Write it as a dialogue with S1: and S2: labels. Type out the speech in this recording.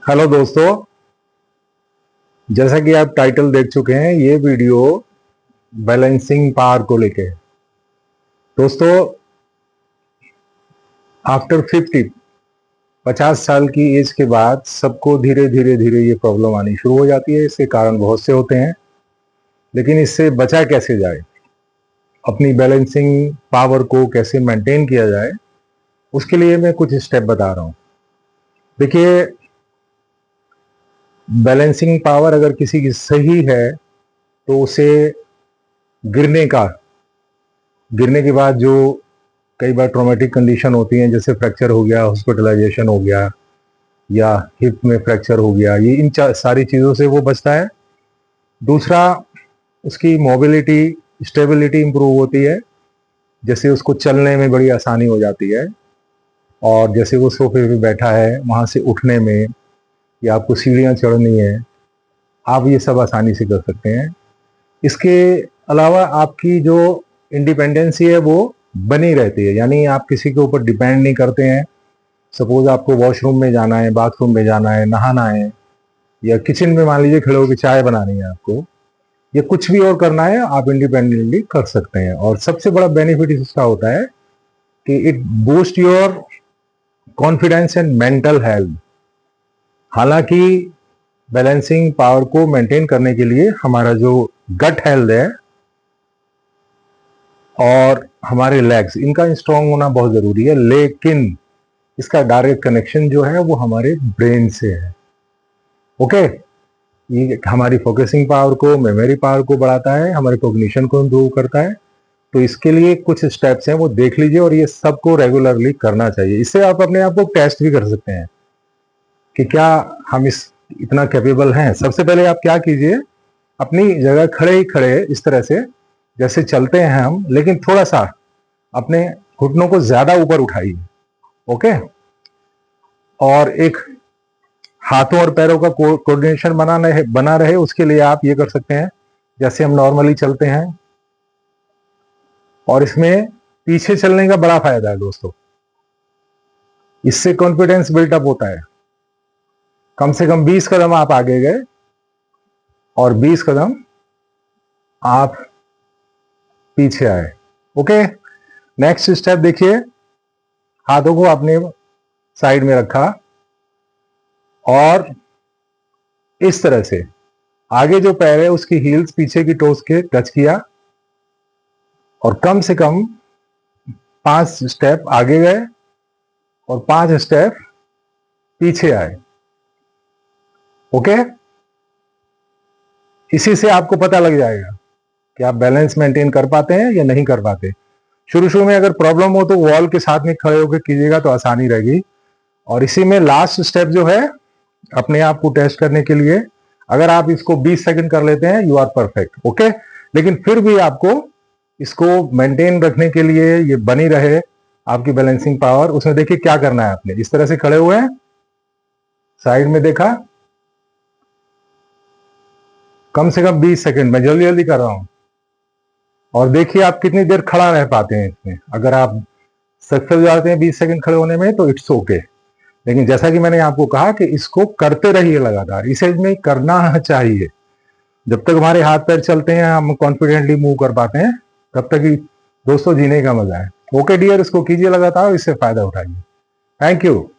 S1: Hello दोस्तों, जैसा कि आप टाइटल देख चुके हैं, ये वीडियो बैलेंसिंग पावर को लेके है। दोस्तों, आफ्टर 50 साल की एज के बाद सबको धीरे धीरे धीरे ये प्रॉब्लम आनी शुरू हो जाती है। इसके कारण बहुत से होते हैं, लेकिन इससे बचा कैसे जाए, अपनी बैलेंसिंग पावर को कैसे मेंटेन किया जाए, उसके लिए मैं कुछ स्टेप बता रहा हूं। देखिए, बैलेंसिंग पावर अगर किसी की सही है तो उसे गिरने के बाद जो कई बार ट्रॉमेटिक कंडीशन होती हैं, जैसे फ्रैक्चर हो गया, हॉस्पिटलाइजेशन हो गया, या हिप में फ्रैक्चर हो गया, ये इन सारी चीज़ों से वो बचता है। दूसरा, उसकी मोबिलिटी, स्टेबिलिटी इंप्रूव होती है। जैसे उसको चलने में बड़ी आसानी हो जाती है, और जैसे वो सोफे पे बैठा है, वहाँ से उठने में, या आपको सीढ़ियाँ चढ़नी है, आप ये सब आसानी से कर सकते हैं। इसके अलावा आपकी जो इंडिपेंडेंसी है वो बनी रहती है, यानी आप किसी के ऊपर डिपेंड नहीं करते हैं। सपोज आपको वॉशरूम में जाना है, बाथरूम में जाना है, नहाना है, या किचन में मान लीजिए खड़े होकर चाय बनानी है आपको, या कुछ भी और करना है, आप इंडिपेंडेंटली कर सकते हैं। और सबसे बड़ा बेनिफिट इसका होता है कि it boost your confidence and mental health. हालांकि बैलेंसिंग पावर को मेंटेन करने के लिए हमारा जो गट हेल्थ है और हमारे लेग्स, इनका स्ट्रांग होना बहुत जरूरी है, लेकिन इसका डायरेक्ट कनेक्शन जो है वो हमारे ब्रेन से है। ओके, ये हमारी फोकसिंग पावर को, मेमोरी पावर को बढ़ाता है, हमारे कॉग्निशन को इम्प्रूव करता है। तो इसके लिए कुछ स्टेप्स हैं, वो देख लीजिए, और ये सबको रेगुलरली करना चाहिए। इससे आप अपने आप को टेस्ट भी कर सकते हैं कि क्या हम इतना कैपेबल हैं। सबसे पहले आप क्या कीजिए, अपनी जगह खड़े ही खड़े इस तरह से जैसे चलते हैं हम, लेकिन थोड़ा सा अपने घुटनों को ज्यादा ऊपर उठाइए। ओके, और एक हाथों और पैरों का कोऑर्डिनेशन बना रहे, उसके लिए आप ये कर सकते हैं, जैसे हम नॉर्मली चलते हैं। और इसमें पीछे चलने का बड़ा फायदा है दोस्तों, इससे कॉन्फिडेंस बिल्टअप होता है। कम से कम 20 कदम आप आगे गए और 20 कदम आप पीछे आए। ओके, नेक्स्ट स्टेप देखिए, हाथों को अपने साइड में रखा और इस तरह से आगे जो पैर है उसकी हील्स पीछे की टोस के टच किया, और कम से कम 5 स्टेप आगे गए और 5 स्टेप पीछे आए। ओके, इसी से आपको पता लग जाएगा कि आप बैलेंस मेंटेन कर पाते हैं या नहीं कर पाते। शुरू शुरू में अगर प्रॉब्लम हो तो वॉल के साथ में खड़े होकर कीजिएगा तो आसानी रहेगी। और इसी में लास्ट स्टेप जो है, अपने आप को टेस्ट करने के लिए, अगर आप इसको 20 सेकंड कर लेते हैं, यू आर परफेक्ट। ओके, लेकिन फिर भी आपको इसको मेंटेन रखने के लिए, ये बनी रहे आपकी बैलेंसिंग पावर, उसमें देखिए क्या करना है। आपने इस तरह से खड़े हुए हैं, साइड में देखा, कम से कम 20 सेकंड में, जल्दी जल्दी कर रहा हूं, और देखिए आप कितनी देर खड़ा रह पाते हैं इसमें। अगर आप सक्सेस हो जाते हैं 20 सेकंड खड़े होने में तो इट्स ओके, लेकिन जैसा कि मैंने आपको कहा कि इसको करते रहिए लगातार, इस एज में करना चाहिए। जब तक हमारे हाथ पैर चलते हैं, हम कॉन्फिडेंटली मूव कर पाते हैं, तब तक ही दोस्तों जीने का मजा है। ओके डियर, इसको कीजिए लगातार, इससे फायदा उठाइए। Thank you.